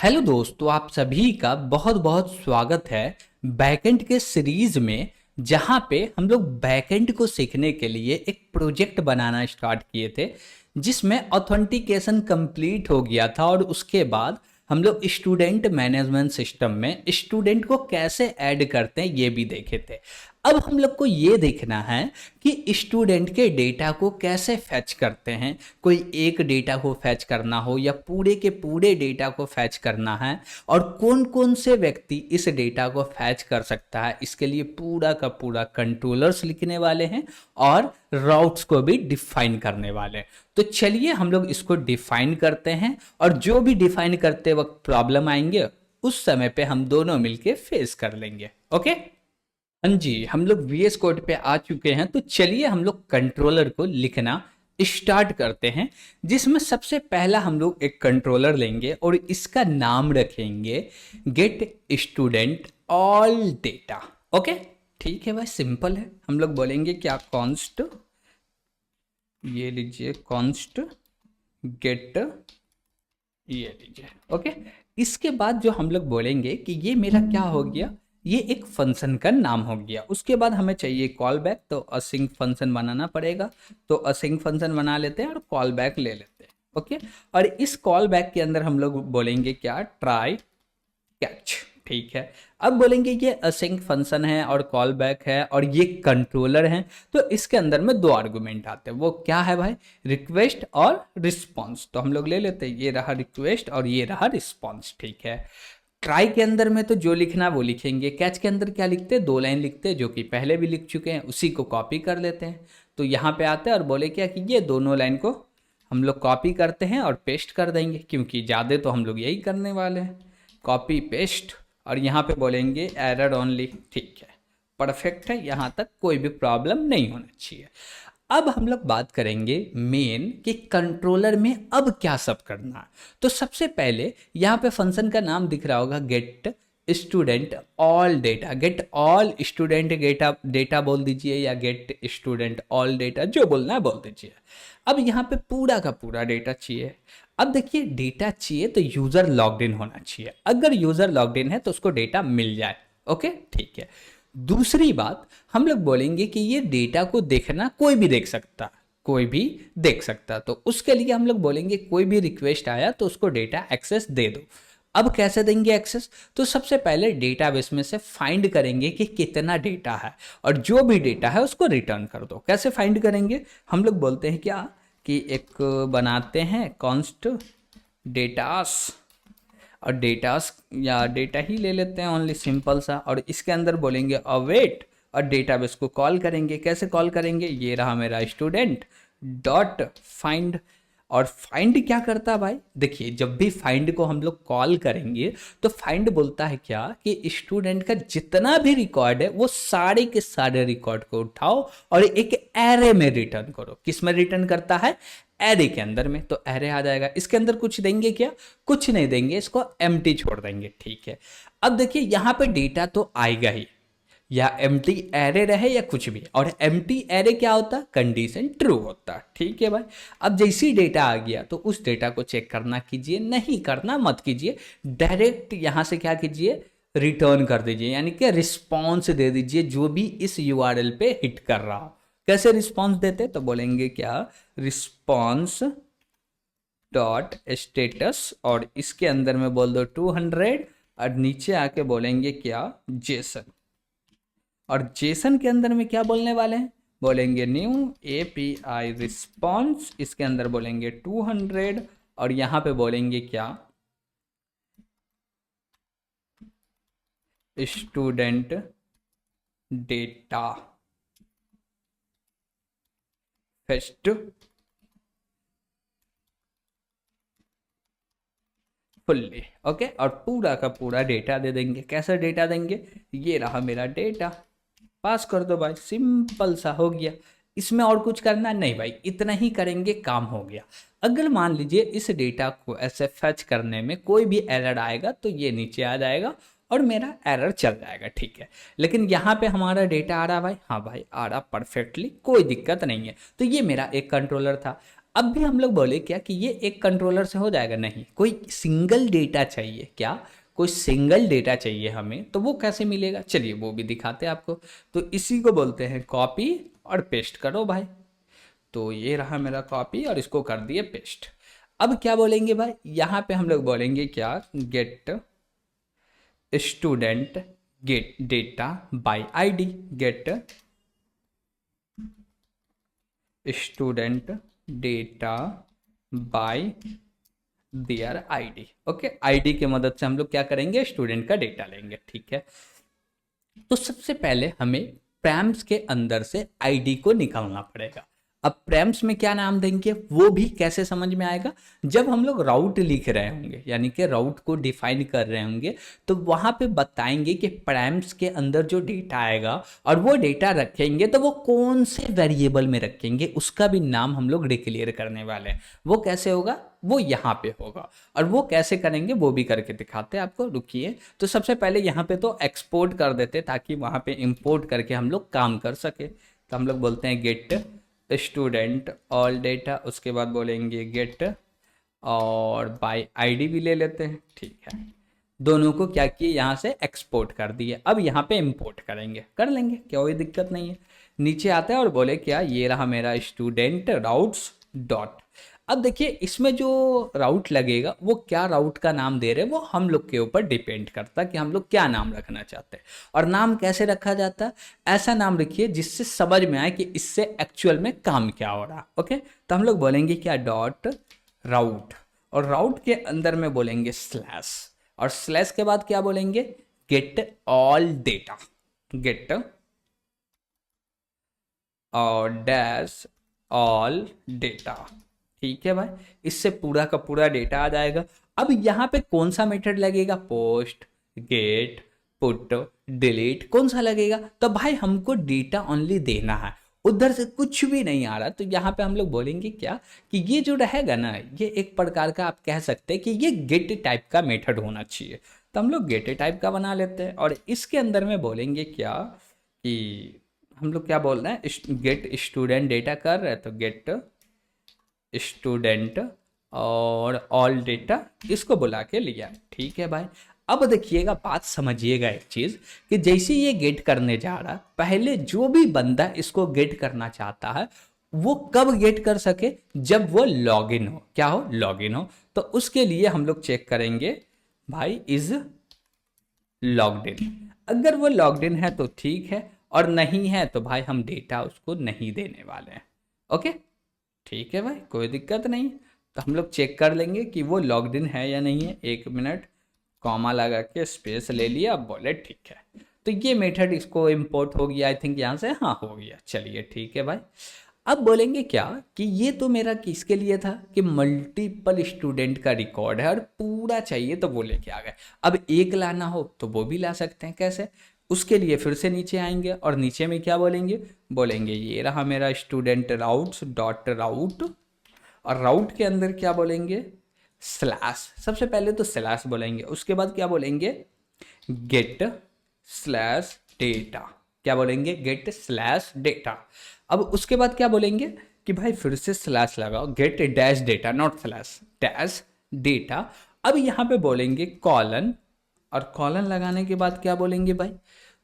Hello दोस्तों, आप सभी का बहुत बहुत स्वागत है बैकएंड के सीरीज में। जहां पे हम लोग बैकएंड को सीखने के लिए एक प्रोजेक्ट बनाना स्टार्ट किए थे, जिसमें ऑथेंटिकेशन कंप्लीट हो गया था। और उसके बाद हम लोग स्टूडेंट मैनेजमेंट सिस्टम में स्टूडेंट को कैसे ऐड करते हैं ये भी देखे थे। अब हम लोग को ये देखना है कि स्टूडेंट के डेटा को कैसे फैच करते हैं। कोई एक डेटा को फैच करना हो या पूरे के पूरे डेटा को फैच करना है, और कौन कौन से व्यक्ति इस डेटा को फैच कर सकता है, इसके लिए पूरा का पूरा कंट्रोलर्स लिखने वाले हैं और राउट्स को भी डिफाइन करने वाले हैं। तो चलिए हम लोग इसको डिफाइन करते हैं, और जो भी डिफाइन करते वक्त प्रॉब्लम आएंगे उस समय पे हम दोनों मिलके फेस कर लेंगे। ओके, हाँ जी, हम लोग VS कोड पे आ चुके हैं। तो चलिए हम लोग कंट्रोलर को लिखना स्टार्ट करते हैं, जिसमें सबसे पहला हम लोग एक कंट्रोलर लेंगे और इसका नाम रखेंगे get student all data. Okay, ठीक है भाई, सिंपल है। हम लोग बोलेंगे क्या, कॉन्स्ट, ये लीजिए कॉन्स्ट गेट, ये लीजिए। ओके, इसके बाद जो हम लोग बोलेंगे कि ये मेरा क्या हो गया, ये एक फंक्शन का नाम हो गया। उसके बाद हमें चाहिए कॉल बैक, तो असिंक फंक्शन बनाना पड़ेगा। तो असिंक फंक्शन बना लेते हैं और कॉल बैक ले लेते हैं। ओके, और इस कॉल बैक के अंदर हम लोग बोलेंगे क्या, ट्राई कैच। ठीक है, अब बोलेंगे ये असिंक फंक्शन है और कॉल बैक है और ये कंट्रोलर है। तो इसके अंदर में दो आर्गुमेंट आते हैं, वो क्या है भाई, रिक्वेस्ट और रिस्पॉन्स। तो हम लोग ले लेते हैं, ये रहा रिक्वेस्ट और ये रहा रिस्पॉन्स। ठीक है, ट्राई के अंदर में तो जो लिखना वो लिखेंगे। कैच के अंदर क्या लिखते हैं, दो लाइन लिखते हैं, जो कि पहले भी लिख चुके हैं, उसी को कॉपी कर लेते हैं। तो यहाँ पे आते हैं और बोले क्या कि ये दोनों लाइन को हम लोग कॉपी करते हैं और पेस्ट कर देंगे, क्योंकि ज़्यादा तो हम लोग यही करने वाले हैं, कॉपी पेस्ट। और यहाँ पे बोलेंगे एरर ओनली। ठीक है, परफेक्ट है, यहाँ तक कोई भी प्रॉब्लम नहीं होना चाहिए। अब हम लोग बात करेंगे मेन कि कंट्रोलर में अब क्या सब करना है। तो सबसे पहले यहाँ पे फंक्शन का नाम दिख रहा होगा, get student all data. Get all student data, data बोल दीजिए, या गेट स्टूडेंट ऑल डेटा, जो बोलना है बोल दीजिए। अब यहाँ पे पूरा का पूरा डेटा चाहिए। अब देखिए, डेटा चाहिए तो यूजर लॉग्ड इन होना चाहिए। अगर यूजर लॉग्ड इन है तो उसको डेटा मिल जाए। ओके, ठीक है। दूसरी बात, हम लोग बोलेंगे कि ये डेटा को देखना कोई भी देख सकता, कोई भी देख सकता। तो उसके लिए हम लोग बोलेंगे कोई भी रिक्वेस्ट आया तो उसको डेटा एक्सेस दे दो। अब कैसे देंगे एक्सेस, तो सबसे पहले डेटाबेस में से फाइंड करेंगे कि कितना डेटा है, और जो भी डेटा है उसको रिटर्न कर दो। कैसे फाइंड करेंगे, हम लोग बोलते हैं क्या कि एक बनाते हैं कॉन्स्ट डेटास, और डेटास या डेटा ही ले लेते हैं ओनली, सिंपल सा। और इसके अंदर बोलेंगे अवेट, और डेटाबेस को कॉल करेंगे। कैसे कॉल करेंगे, ये रहा मेरा स्टूडेंट डॉट फाइंड। और फाइंड क्या करता है भाई, देखिए जब भी फाइंड को हम लोग कॉल करेंगे तो फाइंड बोलता है क्या कि स्टूडेंट का जितना भी रिकॉर्ड है वो सारे के सारे रिकॉर्ड को उठाओ और एक एरे में रिटर्न करो। किस में रिटर्न करता है, एरे के अंदर में। तो एरे आ जाएगा, इसके अंदर कुछ देंगे क्या, कुछ नहीं देंगे, इसको एम्प्टी छोड़ देंगे। ठीक है, अब देखिए यहाँ पे डेटा तो आएगा ही, या एम्प्टी एरे रहे या कुछ भी। और एम्प्टी एरे क्या होता है, कंडीशन ट्रू होता है। ठीक है भाई, अब जैसी डेटा आ गया तो उस डेटा को चेक करना कीजिए, नहीं करना मत कीजिए, डायरेक्ट यहाँ से क्या कीजिए, रिटर्न कर दीजिए, यानी कि रिस्पॉन्स दे दीजिए जो भी इस URL पे हिट कर रहा हो। कैसे रिस्पॉन्स देते, तो बोलेंगे क्या, रिस्पॉन्स डॉट स्टेटस, और इसके अंदर में बोल दो 200, और नीचे आके बोलेंगे क्या, जेसन। और जेसन के अंदर में क्या बोलने वाले हैं, बोलेंगे न्यू API रिस्पॉन्स, इसके अंदर बोलेंगे 200, और यहां पे बोलेंगे क्या, student data fest fully. Okay, और पूरा का पूरा डेटा दे देंगे। कैसा डेटा देंगे, ये रहा मेरा डेटा, पास कर दो भाई, सिंपल सा हो गया। इसमें और कुछ करना नहीं भाई, इतना ही करेंगे, काम हो गया। अगर मान लीजिए इस डेटा को ऐसे फैच करने में कोई भी एरर आएगा तो ये नीचे आ जाएगा और मेरा एरर चल जाएगा। ठीक है, लेकिन यहाँ पे हमारा डेटा आ रहा भाई, हाँ भाई आ रहा परफेक्टली, कोई दिक्कत नहीं है। तो ये मेरा एक कंट्रोलर था। अब भी हम लोग बोले क्या कि ये एक कंट्रोलर से हो जाएगा, नहीं, कोई सिंगल डेटा चाहिए, क्या कोई सिंगल डेटा चाहिए हमें, तो वो कैसे मिलेगा, चलिए वो भी दिखाते हैं आपको। तो इसी को बोलते हैं कॉपी और पेस्ट करो भाई। तो ये रहा मेरा कॉपी और इसको कर दिए पेस्ट। अब क्या बोलेंगे भाई, यहाँ पे हम लोग बोलेंगे क्या, get student get data by ID, get student data by their ID. Okay, ID की मदद से हम लोग क्या करेंगे, स्टूडेंट का डेटा लेंगे, ठीक है। तो सबसे पहले हमें प्रैम्स के अंदर से आईडी को निकालना पड़ेगा। अब प्रैम्स में क्या नाम देंगे वो भी कैसे समझ में आएगा, जब हम लोग राउट लिख रहे होंगे, यानी कि राउट को डिफाइन कर रहे होंगे, तो वहां पे बताएंगे कि प्रैम्स के अंदर जो डेटा आएगा और वो डेटा रखेंगे तो वो कौन से वेरिएबल में रखेंगे, उसका भी नाम हम लोग डिक्लेयर करने वाले हैं। वो कैसे होगा, वो यहाँ पे होगा, और वो कैसे करेंगे वो भी करके दिखाते हैं आपको, रुकिए। तो सबसे पहले यहाँ पे तो एक्सपोर्ट कर देते ताकि वहाँ पे इंपोर्ट करके हम लोग काम कर सके। तो हम लोग बोलते हैं गेट स्टूडेंट ऑल डेटा, उसके बाद बोलेंगे गेट और बाय आईडी भी ले लेते हैं, ठीक है। दोनों को क्या किए, यहाँ से एक्सपोर्ट कर दिए। अब यहाँ पे इंपोर्ट करेंगे, कर लेंगे, कोई दिक्कत नहीं है। नीचे आते हैं और बोले क्या, ये रहा मेरा स्टूडेंट राउट्स डॉट। अब देखिए इसमें जो राउट लगेगा वो क्या राउट का नाम दे रहे हैं वो हम लोग के ऊपर डिपेंड करता है कि हम लोग क्या नाम रखना चाहते हैं। और नाम कैसे रखा जाता है, ऐसा नाम रखिए जिससे समझ में आए कि इससे एक्चुअल में काम क्या हो रहा है। ओके, तो हम लोग बोलेंगे क्या, डॉट राउट, और राउट के अंदर में बोलेंगे स्लैश, और स्लैश के बाद क्या बोलेंगे, गेट ऑल डेटा, गेट और डैश ऑल डेटा, ठीक है भाई। इससे पूरा का पूरा डेटा आ जाएगा। अब यहाँ पे कौन सा मेथड लगेगा, पोस्ट, गेट, पुट, डिलीट, कौन सा लगेगा, तो भाई हमको डेटा ओनली देना है, उधर से कुछ भी नहीं आ रहा। तो यहाँ पे हम लोग बोलेंगे क्या कि ये जो रहेगा ना, ये एक प्रकार का आप कह सकते हैं कि ये गेट टाइप का मेथड होना चाहिए। तो हम लोग गेट टाइप का बना लेते हैं, और इसके अंदर में बोलेंगे क्या कि हम लोग क्या बोल रहे हैं, गेट स्टूडेंट डेटा कर रहे हैं, तो गेट स्टूडेंट और ऑल डेटा, इसको बुला के लिया, ठीक है भाई। अब देखिएगा, बात समझिएगा एक चीज कि जैसे ये गेट करने जा रहा, पहले जो भी बंदा इसको गेट करना चाहता है वो कब गेट कर सके, जब वो लॉगिन हो, क्या हो, लॉगिन हो। तो उसके लिए हम लोग चेक करेंगे भाई इज लॉग्ड इन, अगर वो लॉग्ड इन है तो ठीक है, और नहीं है तो भाई हम डेटा उसको नहीं देने वाले हैं। ओके, ठीक है भाई, कोई दिक्कत नहीं। तो हम लोग चेक कर लेंगे कि वो लॉग्ड इन है या नहीं है। एक मिनट, कॉमा लगा के स्पेस ले लिया, अब बोले ठीक है। तो ये मेथड इसको इंपोर्ट हो गया, आई थिंक यहाँ से, हाँ हो गया, चलिए ठीक है भाई। अब बोलेंगे क्या कि ये तो मेरा किसके लिए था कि मल्टीपल स्टूडेंट का रिकॉर्ड है और पूरा चाहिए तो वो लेके आ गए। अब एक लाना हो तो वो भी ला सकते हैं, कैसे, उसके लिए फिर से नीचे आएंगे और नीचे में क्या बोलेंगे, बोलेंगे ये रहा मेरा स्टूडेंट राउट्स डॉट राउट, और राउट के अंदर क्या बोलेंगे, स्लैश, सबसे पहले तो स्लैश बोलेंगे, उसके बाद क्या बोलेंगे, गेट स्लैश डेटा, क्या बोलेंगे, गेट स्लैश डेटा। अब उसके बाद क्या बोलेंगे कि भाई फिर से स्लैश लगाओ, gate dash data, not slash, dash data. अब यहाँ पे बोलेंगे कॉलन, और कॉलन लगाने के बाद क्या बोलेंगे भाई,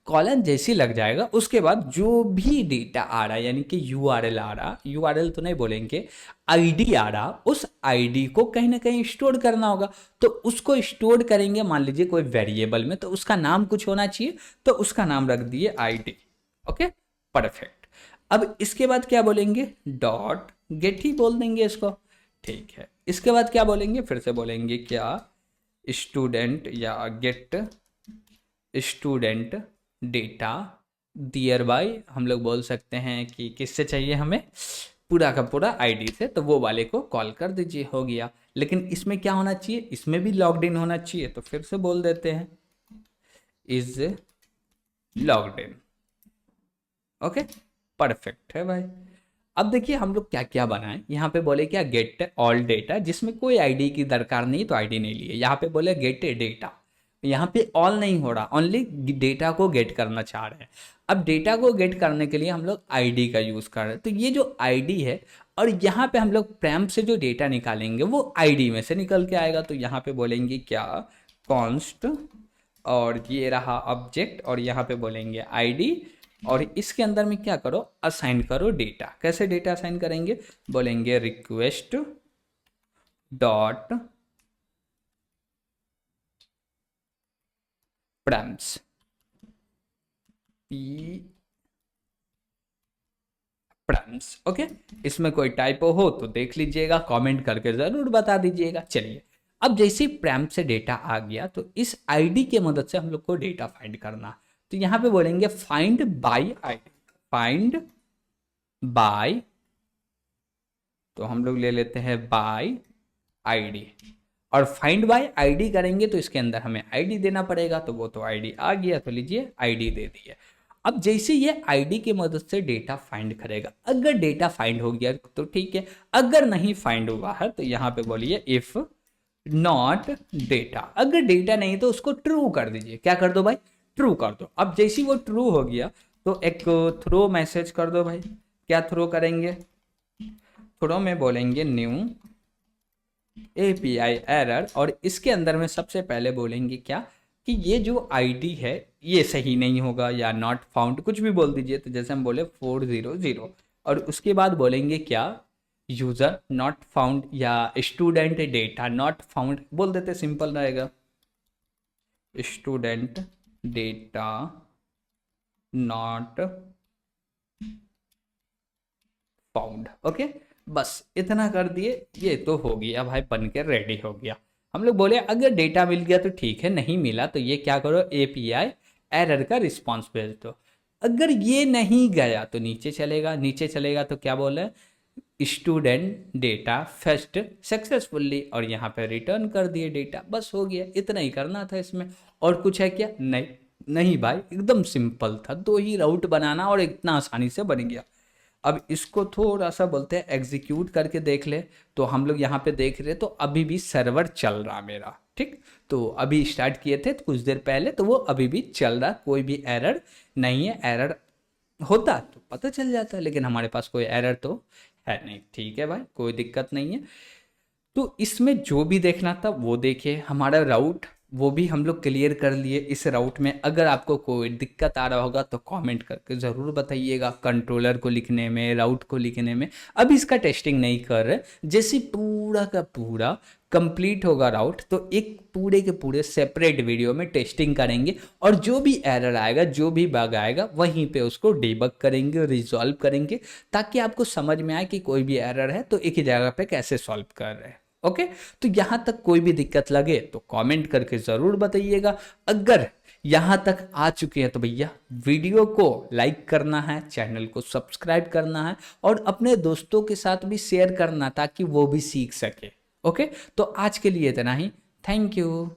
कॉलन जैसी लग जाएगा उसके बाद जो भी डेटा आ रहा है, यानी कि यूआरएल आ रहा, यूआरएल तो नहीं बोलेंगे, आईडी आ रहा, उस आईडी को कहीं ना कहीं स्टोर करना होगा। तो उसको स्टोर करेंगे, मान लीजिए कोई वेरिएबल में, तो उसका नाम कुछ होना चाहिए, तो उसका नाम रख दिए आईडी। Okay, perfect. अब इसके बाद क्या बोलेंगे, डॉट गेट ही बोल देंगे इसको, ठीक है। इसके बाद क्या बोलेंगे, फिर से बोलेंगे क्या, स्टूडेंट या गेट स्टूडेंट डेटा दियर बाय, हम लोग बोल सकते हैं कि किससे चाहिए हमें, पूरा का पूरा आईडी से, तो वो वाले को कॉल कर दीजिए, हो गया। लेकिन इसमें क्या होना चाहिए, इसमें भी लॉग्ड इन होना चाहिए, तो फिर से बोल देते हैं is logged in. Okay, perfect है भाई। अब देखिए हम लोग क्या क्या बनाए, यहाँ पे बोले क्या, गेट ऑल डेटा, जिसमें कोई आईडी की दरकार नहीं तो आईडी नहीं लिए। यहाँ पे बोले गेट डेटा, यहाँ पे ऑल नहीं हो रहा, ओनली डेटा को गेट करना चाह रहे हैं। अब डेटा को गेट करने के लिए हम लोग आईडी का यूज़ कर रहे हैं। तो ये जो आईडी है, और यहाँ पे हम लोग प्रैम से जो डेटा निकालेंगे वो आईडी में से निकल के आएगा। तो यहाँ पे बोलेंगे क्या, कॉन्स्ट, और ये रहा ऑब्जेक्ट, और यहाँ पे बोलेंगे आईडी, और इसके अंदर में क्या करो, असाइन करो डेटा। कैसे डेटा असाइन करेंगे, बोलेंगे रिक्वेस्ट डॉट प्रैम्स, प्रैम्स। ओके, इसमें कोई टाइपो हो तो देख लीजिएगा, कमेंट करके जरूर बता दीजिएगा। चलिए, अब जैसे ही प्रैम से डेटा आ गया तो इस आईडी की मदद से हम लोग को डेटा फाइंड करना। तो यहाँ पे बोलेंगे find by ID, find by, तो हम लोग ले लेते हैं बाय आईडी, और फाइंड बाय आईडी करेंगे तो इसके अंदर हमें आईडी देना पड़ेगा। तो वो तो आईडी आ गया, तो लीजिए आईडी दे दिए। अब जैसे ये आईडी की मदद से डेटा फाइंड करेगा, अगर डेटा फाइंड हो गया तो ठीक है, अगर नहीं फाइंड हुआ है तो यहाँ पे बोलिए इफ नॉट डेटा, अगर डेटा नहीं तो उसको ट्रू कर दीजिए। क्या कर दो भाई, ट्रू कर दो। अब जैसे वो ट्रू हो गया तो एक थ्रो मैसेज कर दो भाई। क्या थ्रो करेंगे, थ्रो में बोलेंगे न्यू API एरर, और इसके अंदर में सबसे पहले बोलेंगे क्या कि ये जो आईडी है ये सही नहीं होगा, या नॉट फाउंड, कुछ भी बोल दीजिए। तो जैसे हम बोले 400, और उसके बाद बोलेंगे क्या, यूजर नॉट फाउंड, या स्टूडेंट डेटा नॉट फाउंड बोल देते, सिंपल रहेगा, student data not found. Okay, बस इतना कर दिए, ये तो हो गया भाई, बन के रेडी हो गया। हम लोग बोले अगर डेटा मिल गया तो ठीक है, नहीं मिला तो ये क्या करो, API एरर का रिस्पॉन्स भेज दो। अगर ये नहीं गया तो नीचे चलेगा, नीचे चलेगा तो क्या बोले, स्टूडेंट डेटा फेस्ट सक्सेसफुली, और यहाँ पे रिटर्न कर दिए डेटा। बस हो गया, इतना ही करना था इसमें। और कुछ है क्या, नहीं नहीं भाई, एकदम सिंपल था, 2 ही राउट बनाना और इतना आसानी से बन गया। अब इसको थोड़ा सा बोलते हैं एग्जीक्यूट करके देख ले। तो हम लोग यहाँ पे देख रहे तो अभी भी सर्वर चल रहा मेरा, ठीक। तो अभी स्टार्ट किए थे तो कुछ देर पहले, तो वो अभी भी चल रहा, कोई भी एरर नहीं है। एरर होता तो पता चल जाता, लेकिन हमारे पास कोई एरर तो है नहीं। ठीक है भाई, कोई दिक्कत नहीं है। तो इसमें जो भी देखना था वो देखिए, हमारा राउट वो भी हम लोग क्लियर कर लिए। इस राउट में अगर आपको कोई दिक्कत आ रहा होगा तो कमेंट करके ज़रूर बताइएगा, कंट्रोलर को लिखने में, राउट को लिखने में। अब इसका टेस्टिंग नहीं कर रहे, जैसे पूरा का पूरा कंप्लीट होगा राउट तो एक पूरे के पूरे सेपरेट वीडियो में टेस्टिंग करेंगे, और जो भी एरर आएगा, जो भी बग आएगा, वहीं पे उसको डिबग करेंगे, रिजॉल्व करेंगे, ताकि आपको समझ में आए कि कोई भी एरर है तो एक ही जगह पे कैसे सॉल्व कर रहे हैं। ओके, तो यहाँ तक कोई भी दिक्कत लगे तो कमेंट करके ज़रूर बताइएगा। अगर यहाँ तक आ चुके हैं तो भैया वीडियो को लाइक करना है, चैनल को सब्सक्राइब करना है, और अपने दोस्तों के साथ भी शेयर करना ताकि वो भी सीख सके। ओके, तो आज के लिए इतना ही। Thank you.